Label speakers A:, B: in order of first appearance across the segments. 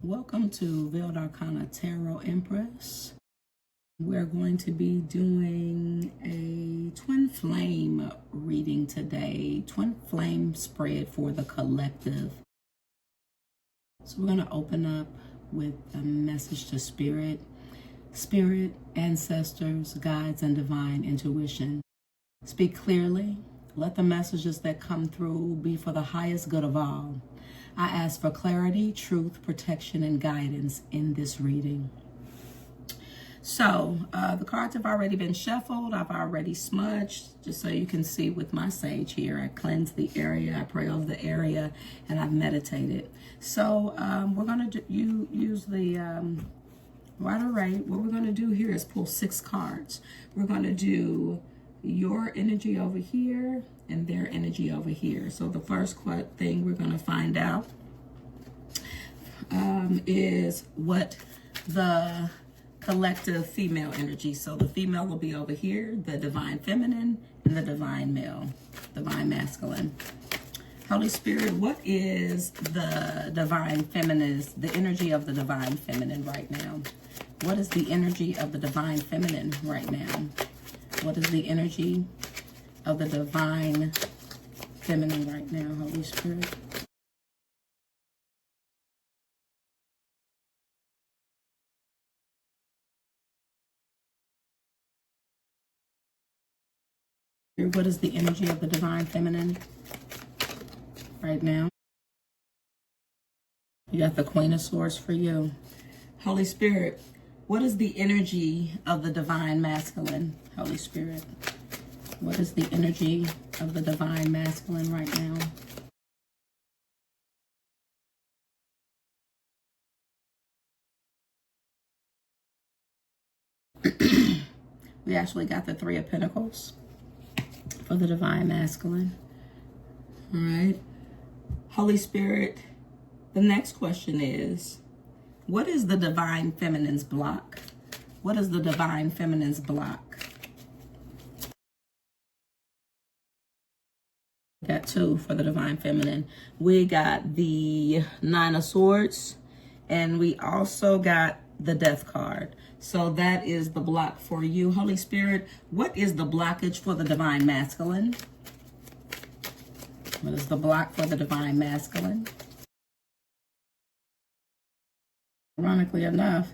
A: Welcome to Veiled Arcana Tarot Empress. We're going to be doing a twin flame reading today, twin flame spread for the collective. So we're going to open up with a message to spirit, ancestors, guides, and divine intuition. Speak clearly. Let the messages that come through be for the highest good of all. I ask for clarity, truth, protection, and guidance in this reading. So the cards have already been shuffled. I've already smudged, just so you can see with my sage here. I cleanse the area, I pray over the area, and I've meditated. So we're going to use the Rider Rate. What we're going to do here is pull 6 cards. We're going to do your energy over here and their energy over here. So the first thing we're going to find out is what the collective female energy. So the female will be over here, the divine feminine, and the divine male, divine masculine. Holy Spirit, what is the divine feminine, the energy of the divine feminine right now? What is the energy of the divine feminine right now? What is the energy of the divine feminine right now, Holy Spirit? What is the energy of the divine feminine right now? You got the Queen of Swords for you. Holy Spirit, what is the energy of the divine masculine, Holy Spirit? What is the energy of the divine masculine right now? We actually got the 3 of Pentacles for the divine masculine. All right. Holy Spirit, the next question is, what is the divine feminine's block? What is the divine feminine's block? Got 2 for the divine feminine. We got the 9 of Swords, and we also got the Death card. So that is the block for you. Holy Spirit, what is the blockage for the divine masculine? What is the block for the divine masculine? Ironically enough,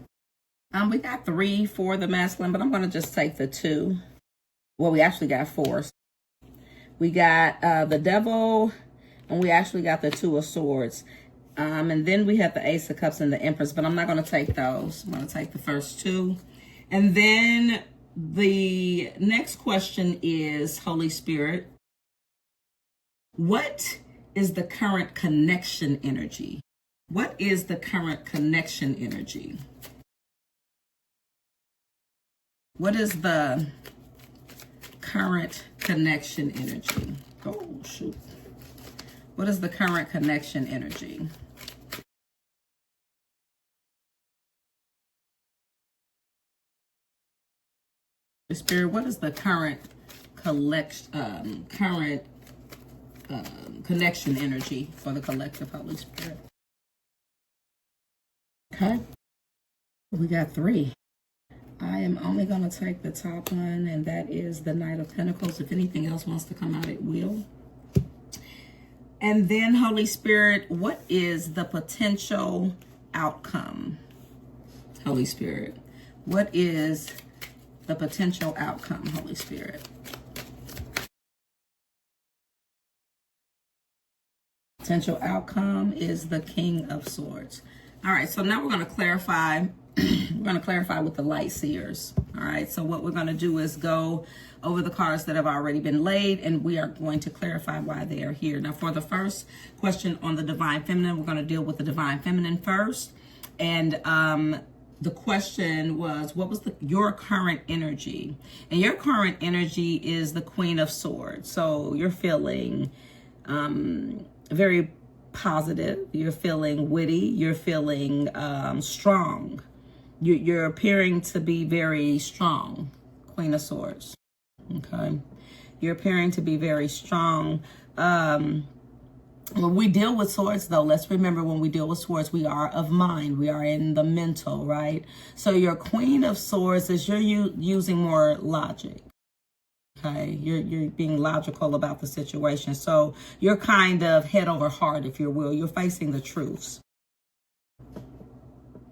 A: we got 3 for the masculine, but I'm going to just take the 2. Well, we actually got 4. We got the Devil, and we actually got the 2 of Swords. And then we have the Ace of Cups and the Empress, but I'm not going to take those. I'm going to take the first 2. And then the next question is, Holy Spirit, what is the current connection energy? What is the current connection energy? What is the current connection energy? Oh, shoot. What is the current connection energy? Spirit, what is the current connection energy for the collective, Holy Spirit? Okay, we got 3. I am only going to take the top one, and that is the Knight of Pentacles. If anything else wants to come out, it will. And then, Holy Spirit, what is the potential outcome? Holy Spirit, what is the potential outcome, Holy Spirit? Potential outcome is the King of Swords. All right, so now we're going to clarify. We're going to clarify with the light seers. All right, so what we're going to do is go over the cards that have already been laid, and we are going to clarify why they are here. Now, for the first question on the divine feminine, we're going to deal with the divine feminine first. And the question was, what was your current energy? And your current energy is the Queen of Swords. So you're feeling very positive. You're feeling witty. You're feeling strong. You're appearing to be very strong, Queen of Swords. Okay. You're appearing to be very strong. When we deal with swords, though, let's remember when we deal with swords, we are of mind. We are in the mental, right? So your Queen of Swords is you're using more logic. Okay, you're being logical about the situation. So you're kind of head over heart, if you will. You're facing the truths.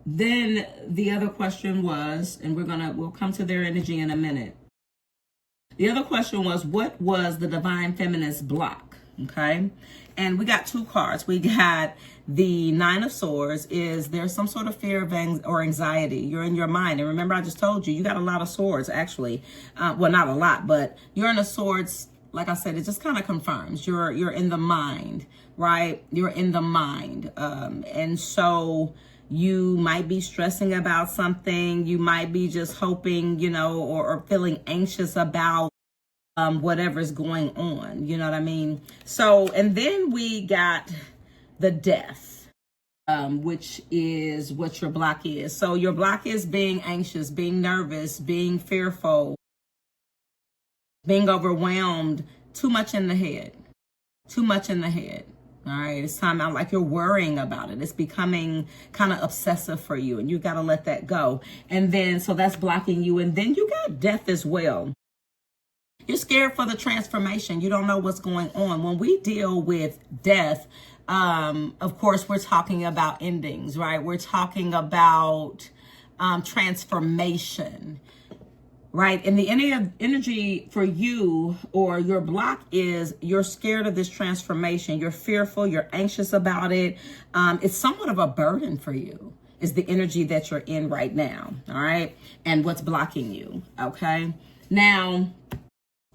A: Then the other question was, and we'll come to their energy in a minute. The other question was, what was the Divine Feminine's block? Okay, and we got two cards. We got the Nine of Swords. Is there some sort of fear of or anxiety? You're in your mind. And remember, I just told you, you got a lot of swords, actually. Well, not a lot, but you're in the swords. Like I said, it just kind of confirms you're in the mind, right? You're in the mind. And so you might be stressing about something. You might be just hoping, or feeling anxious about whatever's going on. You know what I mean? So, and then we got the Death, which is what your block is. So your block is being anxious, being nervous, being fearful, being overwhelmed, too much in the head, too much in the head. All right, it's time out, like you're worrying about it. It's becoming kind of obsessive for you, and you got to let that go. And then, so that's blocking you. And then you got Death as well. You're scared for the transformation. You don't know what's going on. When we deal with death, of course, we're talking about endings, right? We're talking about transformation. Right. And the energy for you, or your block, is you're scared of this transformation. You're fearful. You're anxious about it. It's somewhat of a burden for you, is the energy that you're in right now. All right. And what's blocking you. OK, now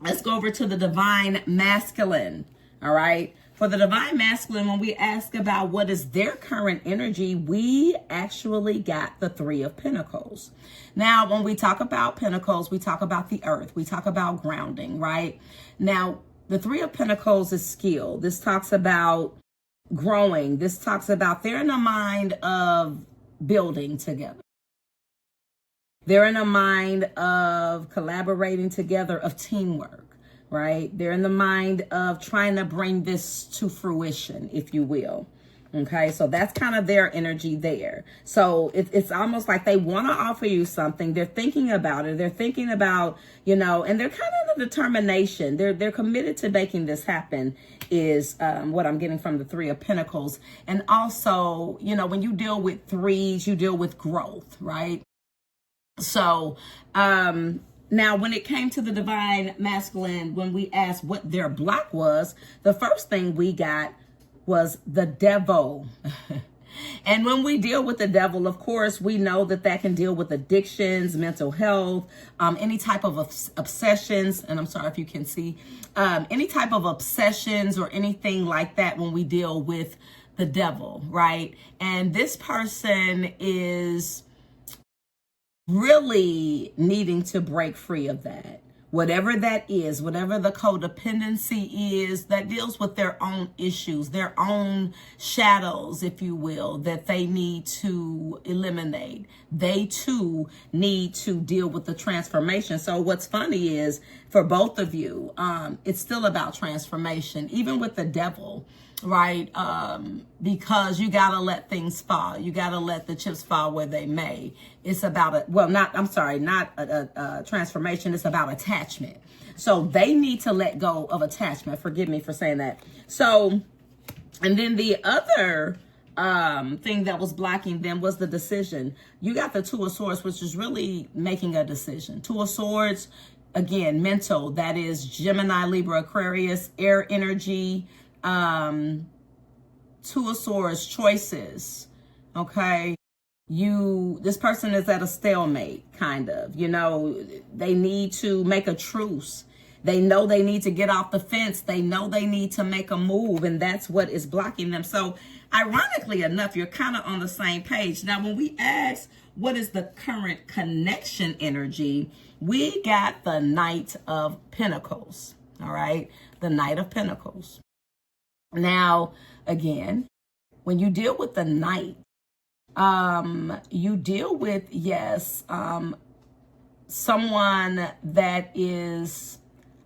A: let's go over to the Divine Masculine. All right. For the Divine Masculine, when we ask about what is their current energy, we actually got the Three of Pentacles. Now, when we talk about Pentacles, we talk about the earth. We talk about grounding, right? Now, the Three of Pentacles is skill. This talks about growing. This talks about they're in a mind of building together. They're in a mind of collaborating together, of teamwork. Right? They're in the mind of trying to bring this to fruition, if you will. Okay, so that's kind of their energy there. So it's almost like they want to offer you something. They're thinking about it. They're thinking about, and they're kind of the determination. They're committed to making this happen, is what I'm getting from the Three of Pentacles. And also, when you deal with threes, you deal with growth, right? So, now, when it came to the Divine Masculine, when we asked what their block was, the first thing we got was the Devil. And when we deal with the Devil, of course, we know that can deal with addictions, mental health, any type of obsessions. And I'm sorry if you can see, any type of obsessions or anything like that when we deal with the Devil, right? And this person is really needing to break free of that. Whatever that is, whatever the codependency is, that deals with their own issues, their own shadows, if you will, that they need to eliminate. They too need to deal with the transformation. So what's funny is, for both of you, it's still about transformation, even with the Devil. Right? Because you got to let things fall. You got to let the chips fall where they may. It's about not a transformation. It's about attachment. So they need to let go of attachment. Forgive me for saying that. So, and then the other thing that was blocking them was the decision. You got the Two of Swords, which is really making a decision. Two of Swords, again, mental. That is Gemini, Libra, Aquarius, air energy. Two of Swords, choices. Okay. This person is at a stalemate, kind of, they need to make a truce. They know they need to get off the fence. They know they need to make a move, and that's what is blocking them. So ironically enough, you're kind of on the same page. Now, when we ask what is the current connection energy, we got the Knight of Pentacles. All right. The Knight of Pentacles. Now, again, when you deal with the Knight, you deal with, someone that is,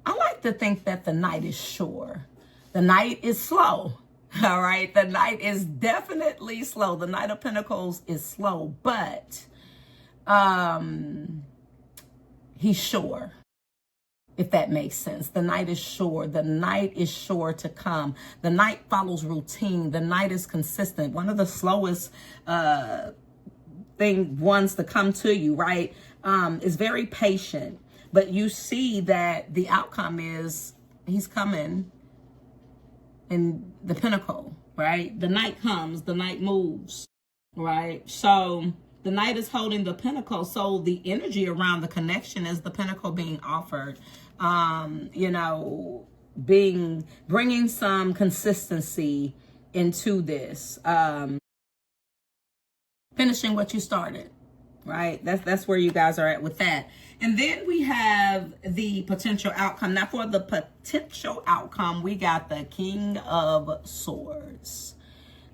A: I like to think that the Knight is sure. The Knight is slow. All right. The Knight is definitely slow. The Knight of Pentacles is slow, but he's sure, if that makes sense. The Knight is sure. The Knight is sure to come. The Knight follows routine. The Knight is consistent. One of the slowest ones to come to you, right? Is very patient. But you see that the outcome is he's coming in the Pentacle, right? The Knight comes, the Knight moves, right? So the Knight is holding the Pentacle. So the energy around the connection is the Pentacle being offered, you know, bringing some consistency into this, finishing what you started, right? That's where you guys are at with that. And then we have the potential outcome. Now for the potential outcome, we got the King of Swords.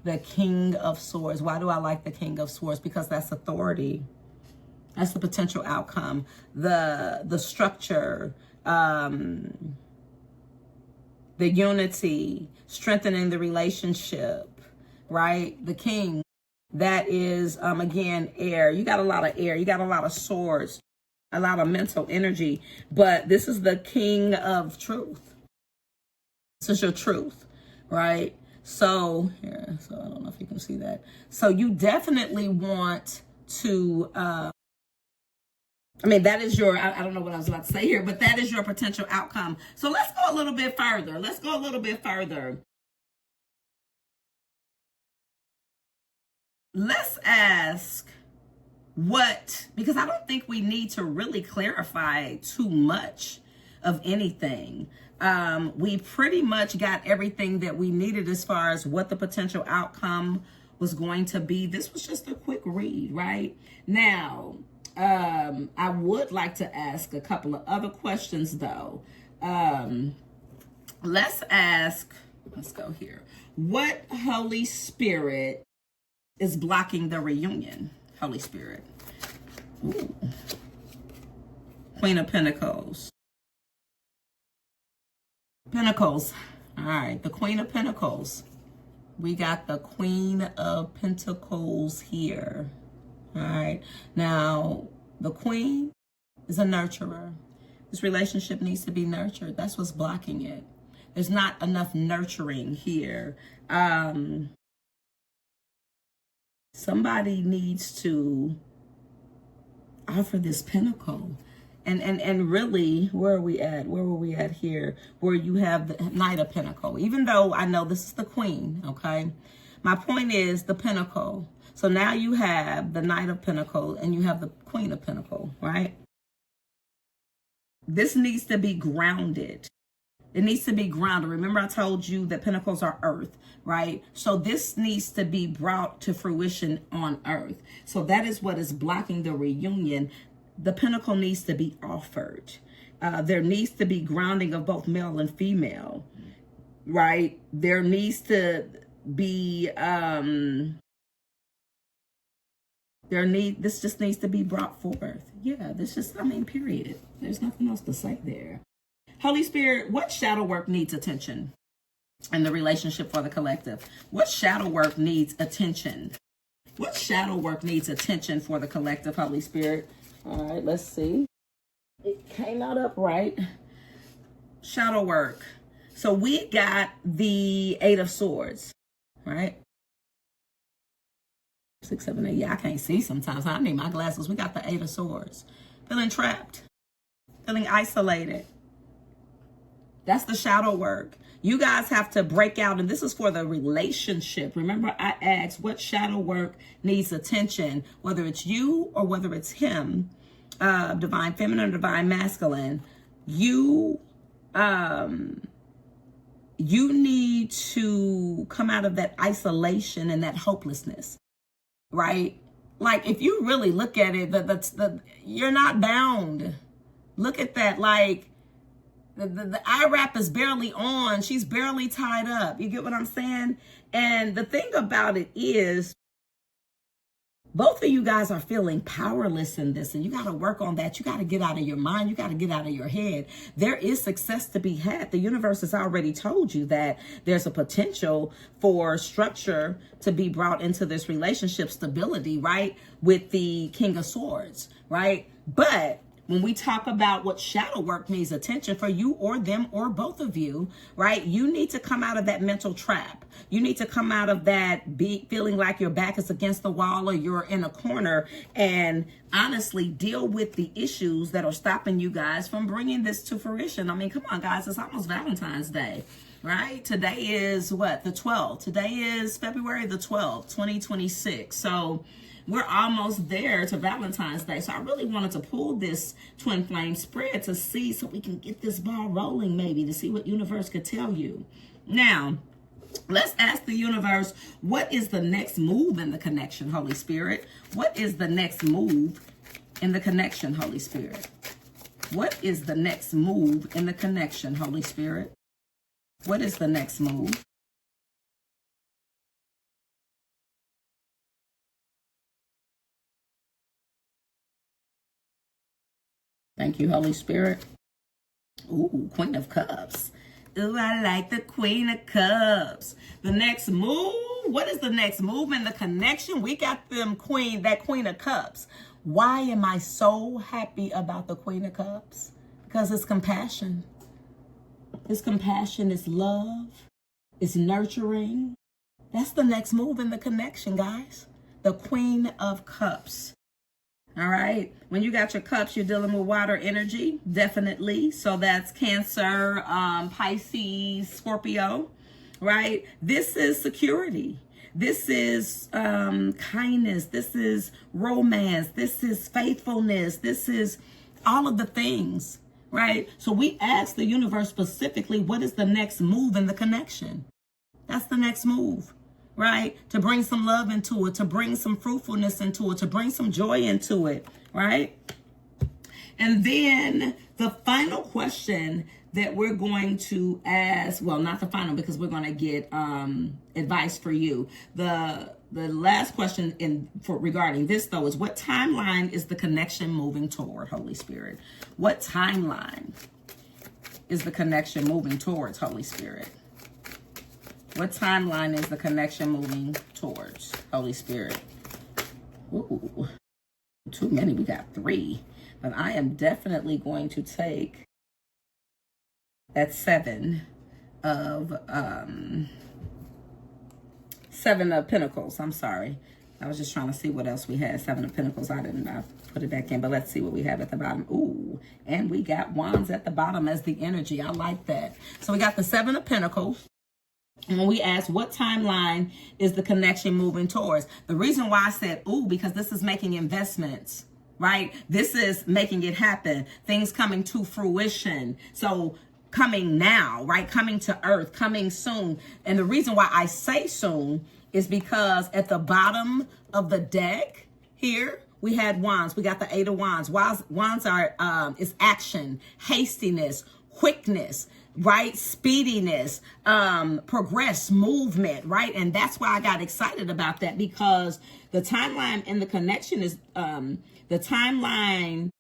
A: The King of Swords. Why do I like the King of Swords? Because that's authority. That's the potential outcome. The structure, the unity, strengthening the relationship, right? The King, that is, again, air. You got a lot of air. You got a lot of swords, a lot of mental energy. But this is the King of Truth. This is your truth, right? So, here, so I don't know if you can see that. So you definitely want to, I mean, that is your, I don't know what I was about to say here, but that is your potential outcome. So let's go a little bit further. Let's go a little bit further. Let's ask what, because I don't think we need to really clarify too much of anything. We pretty much got everything that we needed as far as what the potential outcome was going to be. This was just a quick read, right? Now, I would like to ask a couple of other questions though. Let's go here. What Holy Spirit is blocking the reunion? Holy Spirit. Ooh. Queen of Pentacles. Pentacles. All right, the Queen of Pentacles. We got the Queen of Pentacles here. All right. Now, the Queen is a nurturer. This relationship needs to be nurtured. That's what's blocking it. There's not enough nurturing here. Somebody needs to offer this Pentacle. And really, where are we at? Where were we at here? Where you have the Knight of Pentacle. Even though I know this is the Queen, okay? My point is the Pentacle. So now you have the Knight of Pentacle and you have the Queen of Pentacle, right? This needs to be grounded. It needs to be grounded. Remember I told you that Pentacles are earth, right? So this needs to be brought to fruition on earth. So that is what is blocking the reunion. The Pentacle needs to be offered. There needs to be grounding of both male and female, right? There needs to be, this just needs to be brought forth. Yeah, this just, I mean, period. There's nothing else to say there. Holy Spirit, what shadow work needs attention in the relationship for the collective? What shadow work needs attention? What shadow work needs attention for the collective, Holy Spirit? All right, let's see. It came out upright. Shadow work. So we got the 8 of Swords, right? 6, 7, 8. Yeah, I can't see sometimes. I need my glasses. We got the 8 of Swords. Feeling trapped. Feeling isolated. That's the shadow work. You guys have to break out, and this is for the relationship. Remember, I asked what shadow work needs attention, whether it's you or whether it's him, divine feminine, divine masculine. You need to come out of that isolation and that hopelessness, right? Like, if you really look at it, you're not bound. Look at that, like, the eye wrap is barely on. She's barely tied up. You get what I'm saying? And the thing about it is, Both of you guys are feeling powerless in this, and you got to work on that. You got to get out of your mind. You got to get out of your head. There is success to be had. The universe has already told you that there's a potential for structure to be brought into this relationship, stability, right? With the King of Swords, right? But when we talk about what shadow work needs attention for you or them or both of you, right? You need to come out of that mental trap. You need to come out of that feeling like your back is against the wall or you're in a corner, and honestly deal with the issues that are stopping you guys from bringing this to fruition. I mean, come on, guys. It's almost Valentine's Day, right? Today is what? The 12th. Today is February the 12th, 2026. So we're almost there to Valentine's Day. So I really wanted to pull this twin flame spread to see, so we can get this ball rolling, maybe, to see what universe could tell you. Now, let's ask the universe, what is the next move in the connection, Holy Spirit? What is the next move in the connection, Holy Spirit? What is the next move in the connection, Holy Spirit? What is the next move? Thank you, Holy Spirit. Ooh, Queen of Cups. Ooh, I like the Queen of Cups. The next move. What is the next move in the connection? We got that Queen of Cups. Why am I so happy about the Queen of Cups? Because it's compassion. It's compassion. It's love. It's nurturing. That's the next move in the connection, guys. The Queen of Cups. All right. When you got your cups, you're dealing with water energy, definitely. So that's Cancer, Pisces, Scorpio, right? This is security. This is kindness. This is romance. This is faithfulness. This is all of the things, right? So we ask the universe specifically, what is the next move in the connection? That's the next move. Right? To bring some love into it, to bring some fruitfulness into it, to bring some joy into it, right? And then the final question that we're going to ask, well, not the final, because we're going to get advice for you. The last question regarding this, though, is what timeline is the connection moving toward, Holy Spirit? What timeline is the connection moving towards, Holy Spirit? What timeline is the connection moving towards, Holy Spirit? Ooh, too many. We got 3. But I am definitely going to take that 7 of Pentacles. I'm sorry. I was just trying to see what else we had. 7 of Pentacles. I didn't put it back in, but let's see what we have at the bottom. Ooh, and we got Wands at the bottom as the energy. I like that. So we got the 7 of Pentacles. And when we ask what timeline is the connection moving towards, the reason why I said, ooh, because this is making investments, right? This is making it happen. Things coming to fruition. So coming now, right? Coming to earth, coming soon. And the reason why I say soon is because at the bottom of the deck here, we had Wands. We got the 8 of Wands. Wands are, is action, hastiness, quickness, right? Speediness, progress, movement, right? And that's why I got excited about that, because the timeline and the connection is, the timeline,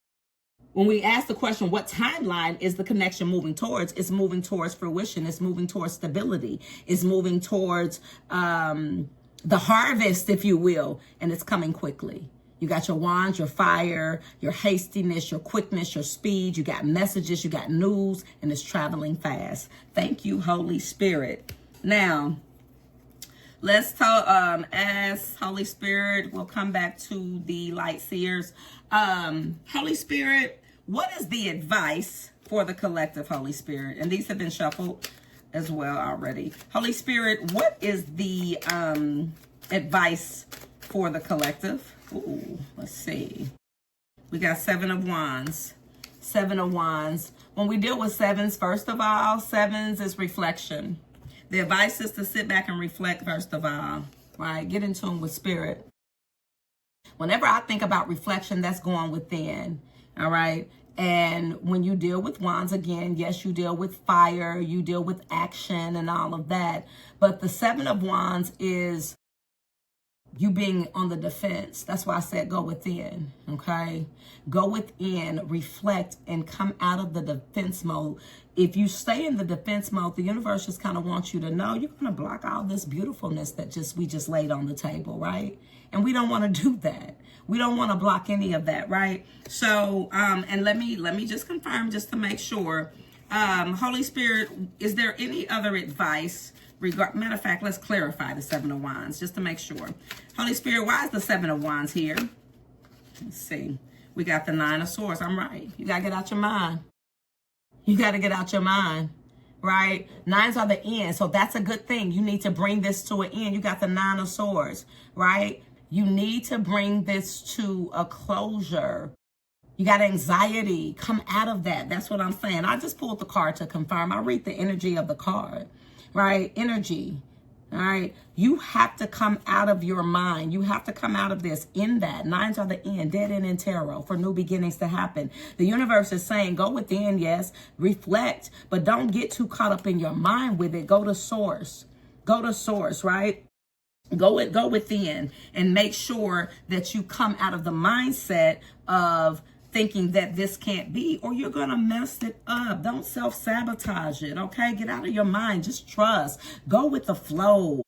A: when we ask the question, what timeline is the connection moving towards? It's moving towards fruition. It's moving towards stability. It's moving towards, the harvest, if you will, and it's coming quickly. You got your wands, your fire, your hastiness, your quickness, your speed. You got messages, you got news, and it's traveling fast. Thank you, Holy Spirit. Now, let's talk, ask Holy Spirit. We'll come back to the light seers. Holy Spirit, what is the advice for the collective, Holy Spirit? And these have been shuffled as well already. Holy Spirit, what is the advice for the collective? Ooh, let's see. We got 7 of Wands. 7 of Wands. When we deal with 7s, first of all, 7s is reflection. The advice is to sit back and reflect, first of all, right? Get in tune with spirit. Whenever I think about reflection, that's going within, all right? And when you deal with Wands, again, yes, you deal with fire, you deal with action and all of that. But the 7 of Wands is you being on the defense. That's why I said go within, okay? Go within, reflect, and come out of the defense mode. If you stay in the defense mode, the universe just kind of wants you to know you're going to block all this beautifulness that we just laid on the table, right? And we don't want to do that. We don't want to block any of that, right? So, and let me just confirm just to make sure. Holy Spirit, is there any other advice? Matter of fact, let's clarify the Seven of Wands just to make sure. Holy Spirit, why is the Seven of Wands here? Let's see. We got the Nine of Swords. I'm right. You got to get out your mind. You got to get out your mind, right? Nines are the end, so that's a good thing. You need to bring this to an end. You got the Nine of Swords, right? You need to bring this to a closure. You got anxiety. Come out of that. That's what I'm saying. I just pulled the card to confirm. I read the energy of the card, right? Energy. All right. You have to come out of your mind. You have to come out of this in that. Nines are the end, dead end in tarot for new beginnings to happen. The universe is saying go within, yes, reflect, but don't get too caught up in your mind with it. Go to source. Go to source, right? Go within and make sure that you come out of the mindset of thinking that this can't be, or you're going to mess it up. Don't self-sabotage it, okay? Get out of your mind. Just trust. Go with the flow.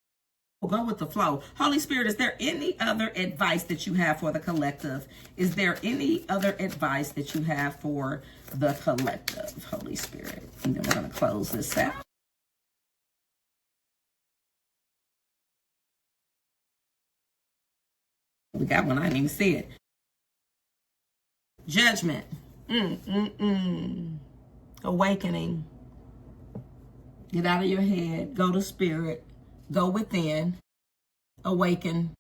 A: Go with the flow. Holy Spirit, is there any other advice that you have for the collective? Is there any other advice that you have for the collective, Holy Spirit? And then we're going to close this out. We got one. I didn't even see it. Judgment. Awakening. Get out of your head. Go to spirit. Go within. Awaken.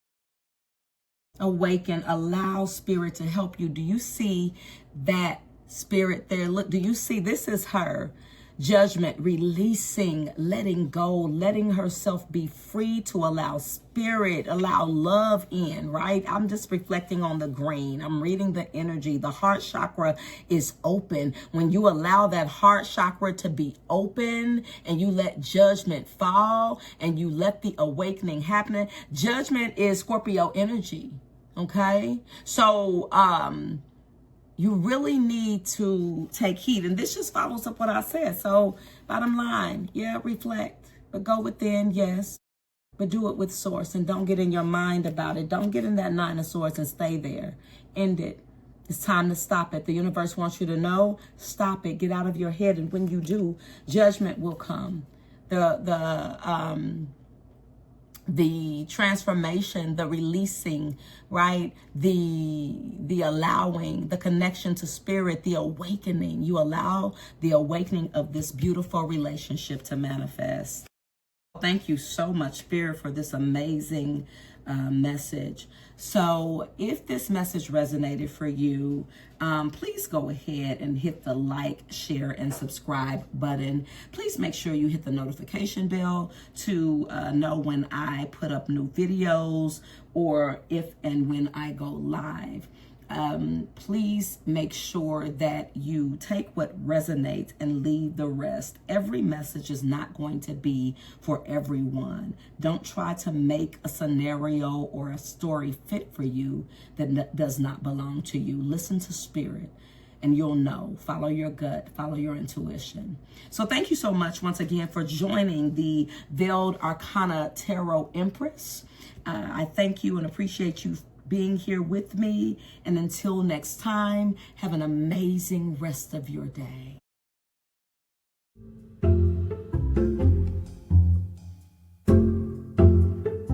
A: Awaken. Allow spirit to help you. Do you see that spirit there? Look, do you see? This is her. Judgment, releasing, letting go, letting herself be free to allow spirit, allow love in, right? I'm just reflecting on the green. I'm reading the energy. The heart chakra is open. When you allow that heart chakra to be open and you let judgment fall and you let the awakening happen, judgment is Scorpio energy, okay? So, you really need to take heed. And this just follows up what I said. So bottom line, yeah, reflect, but go within, yes, but do it with source and don't get in your mind about it. Don't get in that Nine of Swords and stay there. End it. It's time to stop it. The universe wants you to know, stop it, get out of your head. And when you do, judgment will come. The transformation, the releasing, right? The allowing, the connection to spirit, the awakening. You allow the awakening of this beautiful relationship to manifest. Thank you so much, Spirit, for this amazing message. So if this message resonated for you, please go ahead and hit the like, share, and subscribe button. Please make sure you hit the notification bell to know when I put up new videos or if and when I go live. Please make sure that you take what resonates and leave the rest. Every message is not going to be for everyone. Don't try to make a scenario or a story fit for you that does not belong to you. Listen to spirit and you'll know. Follow your gut, follow your intuition. So thank you so much once again for joining the Veiled Arcana Tarot Empress. I thank you and appreciate you being here with me. And until next time, have an amazing rest of your day.